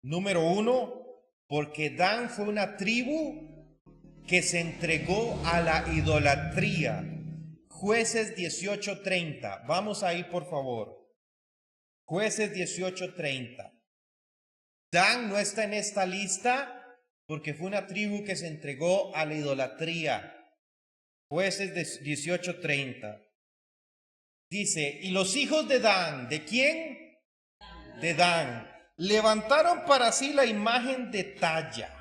Número 1, porque Dan fue una tribu que se entregó a la idolatría. Jueces 18:30. Vamos ahí, por favor. Jueces 18:30. Dan no está en esta lista porque fue una tribu que se entregó a la idolatría. Jueces 18:30. Dice, y los hijos de Dan, ¿de quién? De Dan. Levantaron para sí la imagen de talla.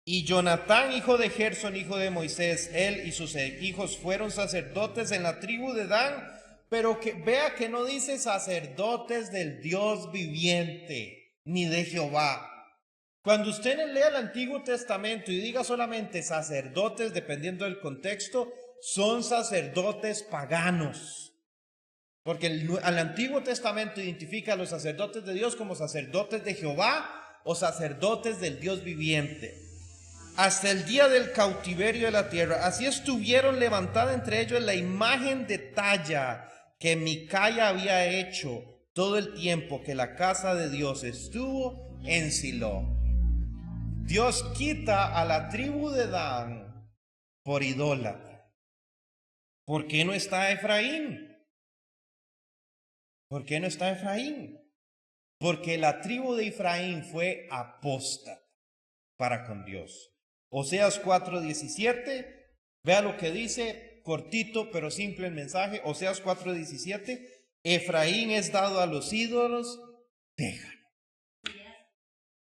Y Jonatán, hijo de Gersón, hijo de Moisés, él y sus hijos fueron sacerdotes en la tribu de Dan, pero que vea que no dice sacerdotes del Dios viviente, ni de Jehová. Cuando usted lea el Antiguo Testamento y diga solamente sacerdotes, dependiendo del contexto, son sacerdotes paganos. Porque el Antiguo Testamento identifica a los sacerdotes de Dios como sacerdotes de Jehová o sacerdotes del Dios viviente. Hasta el día del cautiverio de la tierra. Así estuvieron levantada entre ellos la imagen de talla que Micaya había hecho todo el tiempo que la casa de Dios estuvo en Silo. Dios quita a la tribu de Dan por idólatra. ¿Por qué no está Efraín? ¿Por qué no está Efraín? Porque la tribu de Efraín fue apóstata para con Dios. Oseas 4:17, vea lo que dice, cortito pero simple el mensaje. Oseas 4:17, Efraín es dado a los ídolos, déjalo.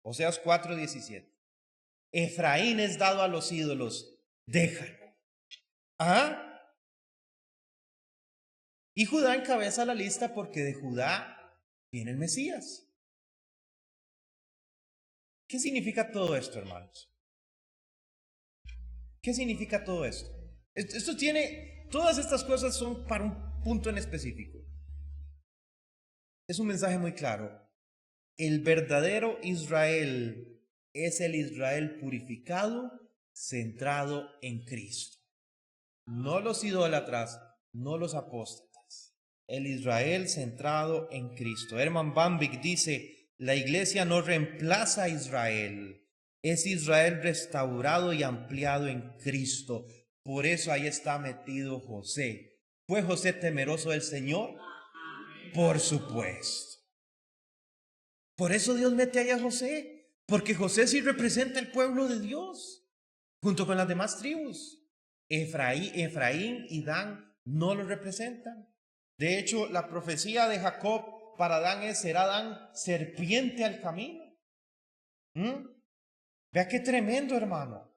Oseas 4:17, Efraín es dado a los ídolos, déjalo. Y Judá encabeza la lista porque de Judá viene el Mesías. ¿Qué significa todo esto, hermanos? ¿Qué significa todo esto? Todas estas cosas son para un punto en específico. Es un mensaje muy claro. El verdadero Israel es el Israel purificado, centrado en Cristo. No los idólatras, no los apóstoles. El Israel centrado en Cristo. Herman Bambik dice, la iglesia no reemplaza a Israel, es Israel restaurado y ampliado en Cristo. Por eso ahí está metido José. ¿Fue José temeroso del Señor? Por supuesto. Por eso Dios mete ahí a José, porque José sí representa el pueblo de Dios, junto con las demás tribus. Efraín y Dan no lo representan. De hecho, la profecía de Jacob para Dan es: será Dan serpiente al camino. Vea qué tremendo, hermano.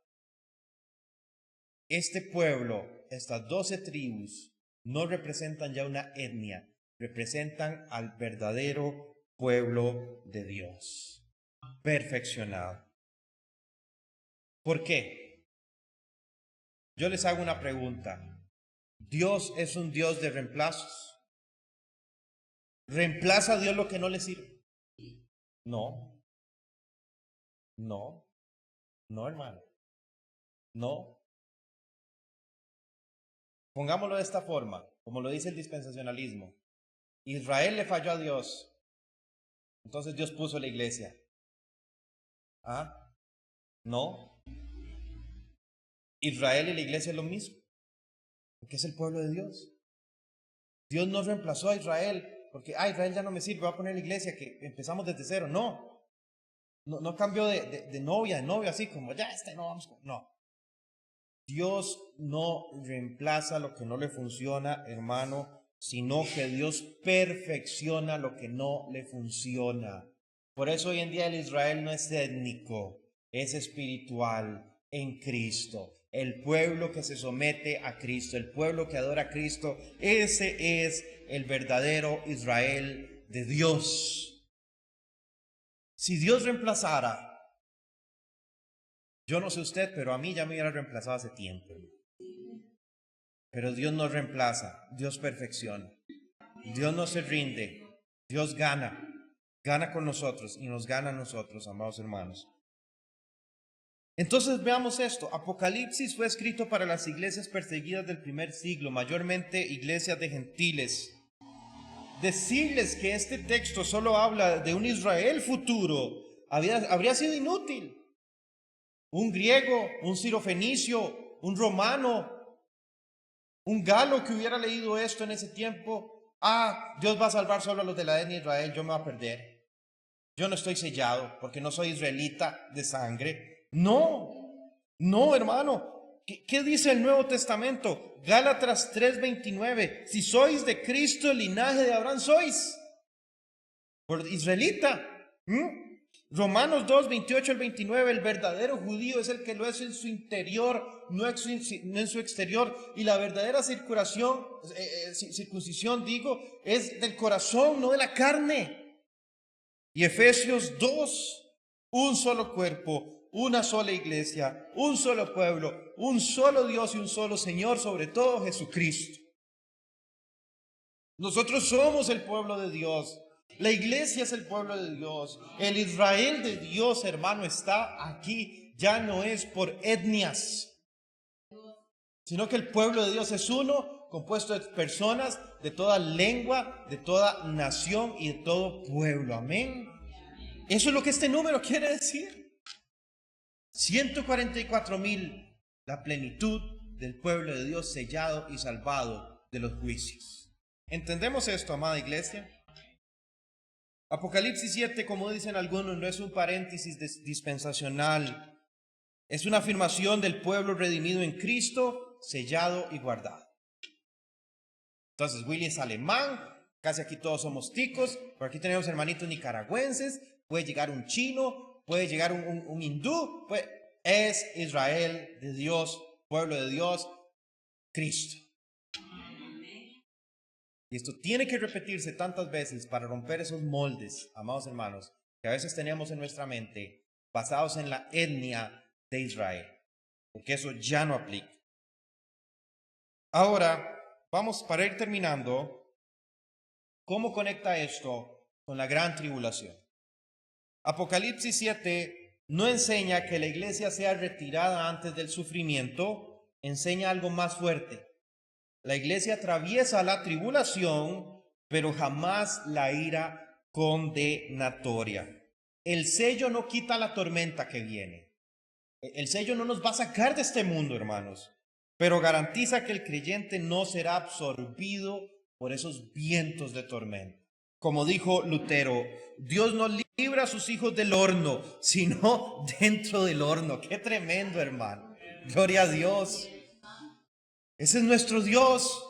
Este pueblo, estas 12 tribus, no representan ya una etnia, representan al verdadero pueblo de Dios, perfeccionado. ¿Por qué? Yo les hago una pregunta. ¿Dios es un Dios de reemplazos? ¿Reemplaza a Dios lo que no le sirve? No, no, no, hermano, no. Pongámoslo de esta forma, como lo dice el dispensacionalismo. Israel le falló a Dios, entonces Dios puso la iglesia. ¿Ah? No. Israel y la iglesia es lo mismo, porque es el pueblo de Dios. Dios no reemplazó a Israel, porque Israel ya no me sirve, voy a poner la iglesia, que empezamos desde cero. No cambió de novia, de novio, así como ya no vamos con... No. Dios no reemplaza lo que no le funciona, hermano, sino que Dios perfecciona lo que no le funciona. Por eso hoy en día el Israel no es étnico, es espiritual en Cristo. El pueblo que se somete a Cristo, el pueblo que adora a Cristo, ese es el verdadero Israel de Dios. Si Dios reemplazara, yo no sé usted, pero a mí ya me hubiera reemplazado hace tiempo. Pero Dios no reemplaza, Dios perfecciona. Dios no se rinde, Dios gana con nosotros y nos gana a nosotros, amados hermanos. Entonces veamos esto. Apocalipsis fue escrito para las iglesias perseguidas del primer siglo, mayormente iglesias de gentiles. Decirles que este texto solo habla de un Israel futuro habría sido inútil. Un griego, un sirofenicio, un romano, un galo que hubiera leído esto en ese tiempo: Dios va a salvar solo a los de la etnia de Israel, yo me voy a perder. Yo no estoy sellado porque no soy israelita de sangre. No, hermano. ¿Qué dice el Nuevo Testamento? Gálatas 3:29. Si sois de Cristo, el linaje de Abraham sois. Por israelita. Romanos 2:28 al 29. El verdadero judío es el que lo es en su interior, no en su exterior. Y la verdadera circuncisión, es del corazón, no de la carne. Y Efesios 2, un solo cuerpo, una sola iglesia, un solo pueblo, un solo Dios y un solo Señor, sobre todo Jesucristo. Nosotros somos el pueblo de Dios. La iglesia es el pueblo de Dios. El Israel de Dios, hermano, está aquí. Ya no es por etnias, sino que el pueblo de Dios es uno, compuesto de personas de toda lengua, de toda nación y de todo pueblo. Amén. Eso es lo que este número quiere decir. 144,000, la plenitud del pueblo de Dios sellado y salvado de los juicios. ¿Entendemos esto, amada iglesia? Apocalipsis 7, como dicen algunos, no es un paréntesis dispensacional. Es una afirmación del pueblo redimido en Cristo, sellado y guardado. Entonces, Willy es alemán, casi aquí todos somos ticos, por aquí tenemos hermanitos nicaragüenses, puede llegar un chino, puede llegar un hindú, es Israel de Dios, pueblo de Dios, Cristo. Y esto tiene que repetirse tantas veces para romper esos moldes, amados hermanos, que a veces tenemos en nuestra mente, basados en la etnia de Israel, porque eso ya no aplica. Ahora, vamos para ir terminando, ¿cómo conecta esto con la gran tribulación? Apocalipsis 7 no enseña que la iglesia sea retirada antes del sufrimiento, enseña algo más fuerte. La iglesia atraviesa la tribulación, pero jamás la ira condenatoria. El sello no quita la tormenta que viene. El sello no nos va a sacar de este mundo, hermanos, pero garantiza que el creyente no será absorbido por esos vientos de tormenta. como dijo Lutero, Dios no libra a sus hijos del horno, sino dentro del horno. Qué tremendo, hermano. Gloria a Dios. Ese es nuestro Dios.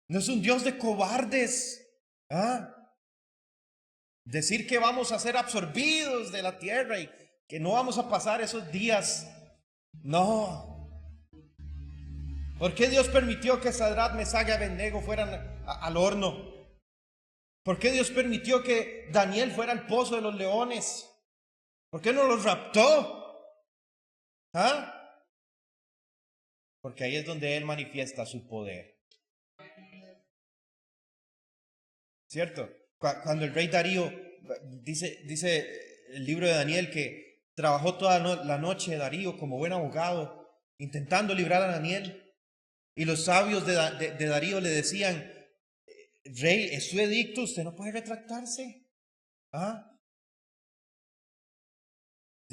No es un Dios de cobardes. ¿Ah? Decir que vamos a ser absorbidos de la tierra y que no vamos a pasar esos días. No. ¿Por qué Dios permitió que Sadrach, Mesach y Abednego fueran al horno? ¿Por qué Dios permitió que Daniel fuera al pozo de los leones? ¿Por qué no los raptó? ¿Ah? Porque ahí es donde Él manifiesta su poder. ¿Cierto? Cuando el rey Darío, dice el libro de Daniel que trabajó toda la noche Darío como buen abogado, intentando librar a Daniel. Y los sabios de Darío le decían, rey, es su edicto, usted no puede retractarse. ¿Ah?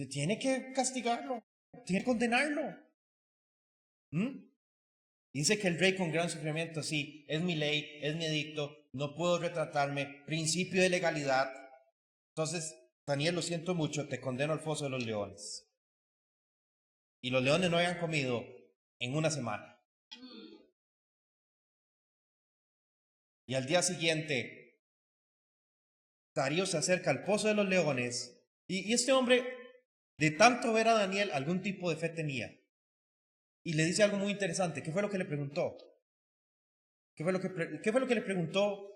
Tiene que castigarlo, tiene que condenarlo. Dice que el rey con gran sufrimiento, sí, es mi ley, es mi edicto, no puedo retratarme, principio de legalidad. Entonces, Daniel, lo siento mucho, te condeno al foso de los leones. Y los leones no habían comido en una semana. Y al día siguiente, Darío se acerca al pozo de los leones y este hombre, de tanto ver a Daniel, algún tipo de fe tenía. Y le dice algo muy interesante. ¿Qué fue lo que le preguntó? ¿Qué fue lo que le preguntó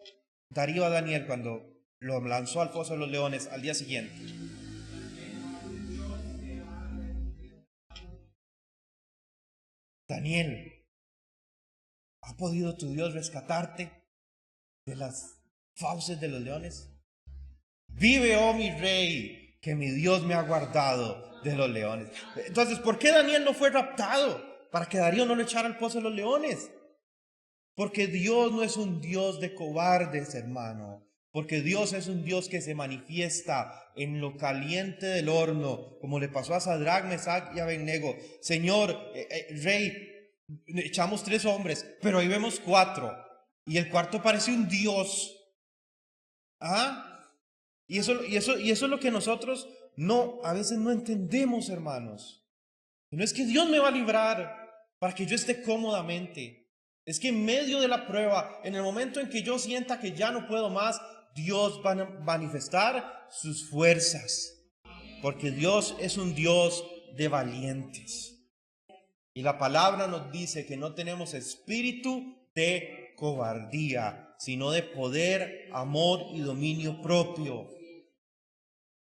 Darío a Daniel cuando lo lanzó al foso de los leones al día siguiente? Daniel, ¿ha podido tu Dios rescatarte de las fauces de los leones? Vive, oh mi rey, que mi Dios me ha guardado de los leones. Entonces, ¿por qué Daniel no fue raptado? Para que Darío no lo echara al pozo de los leones. Porque Dios no es un Dios de cobardes, hermano. Porque Dios es un Dios que se manifiesta en lo caliente del horno, como le pasó a Sadrach, Mesach y Abednego. Señor, rey, echamos 3 hombres, pero ahí vemos 4. Y el cuarto parece un Dios. ¿Ah? Y eso es lo que nosotros a veces no entendemos, hermanos. No es que Dios me va a librar para que yo esté cómodamente. Es que en medio de la prueba, en el momento en que yo sienta que ya no puedo más, Dios va a manifestar sus fuerzas. Porque Dios es un Dios de valientes. Y la palabra nos dice que no tenemos espíritu de cobardía, sino de poder, amor y dominio propio.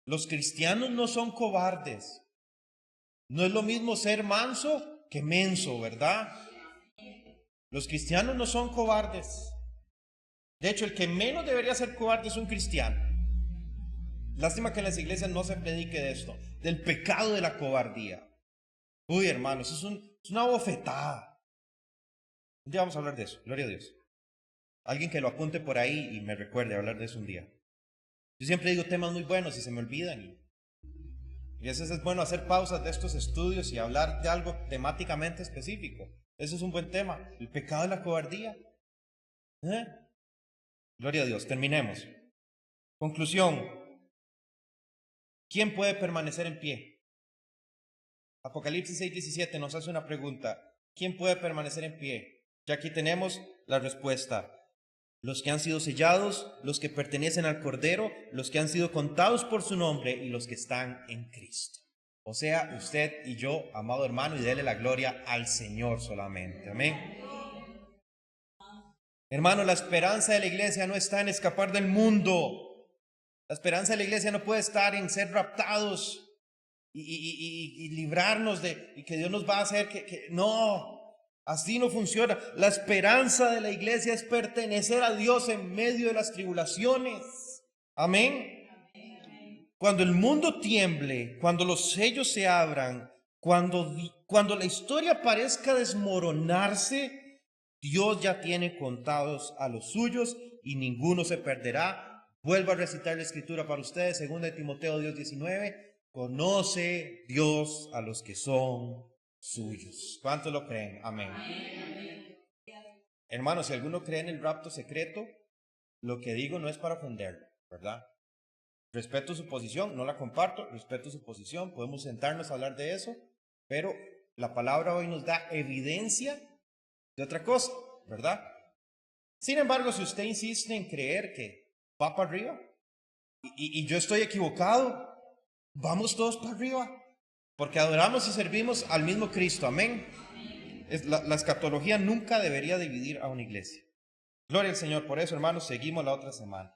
Los cristianos no son cobardes. No es lo mismo ser manso que menso, ¿verdad? Los cristianos no son cobardes. De hecho, el que menos debería ser cobarde es un cristiano. Lástima que en las iglesias no se predique de esto, del pecado de la cobardía. Uy, hermanos, es una bofetada. Un día vamos a hablar de eso, gloria a Dios. Alguien que lo apunte por ahí y me recuerde hablar de eso un día. Yo siempre digo temas muy buenos y se me olvidan. Y a veces es bueno hacer pausas de estos estudios y hablar de algo temáticamente específico. Ese es un buen tema, el pecado de la cobardía. Gloria a Dios, terminemos. Conclusión. ¿Quién puede permanecer en pie? Apocalipsis 6:17 nos hace una pregunta. ¿Quién puede permanecer en pie? Ya aquí tenemos la respuesta. Los que han sido sellados, los que pertenecen al Cordero, los que han sido contados por su nombre y los que están en Cristo. O sea, usted y yo, amado hermano, y dele la gloria al Señor solamente. Amén. Hermano, la esperanza de la iglesia no está en escapar del mundo. La esperanza de la iglesia no puede estar en ser raptados y librarnos y que Dios nos va a hacer que no. Así no funciona. La esperanza de la iglesia es pertenecer a Dios en medio de las tribulaciones. Amén. Cuando el mundo tiemble, cuando los sellos se abran, cuando la historia parezca desmoronarse, Dios ya tiene contados a los suyos y ninguno se perderá. Vuelvo a recitar la escritura para ustedes, 2 de Timoteo 2:19. Conoce Dios a los que son suyos. ¿Cuántos lo creen? Amén. Hermanos, si alguno cree en el rapto secreto, lo que digo no es para ofenderlo, ¿verdad? Respeto su posición, no la comparto, respeto su posición, podemos sentarnos a hablar de eso, pero la palabra hoy nos da evidencia de otra cosa, ¿verdad? Sin embargo, si usted insiste en creer que va para arriba y yo estoy equivocado, vamos todos para arriba, porque adoramos y servimos al mismo Cristo, amén. La escatología nunca debería dividir a una iglesia. Gloria al Señor, por eso hermanos, seguimos la otra semana.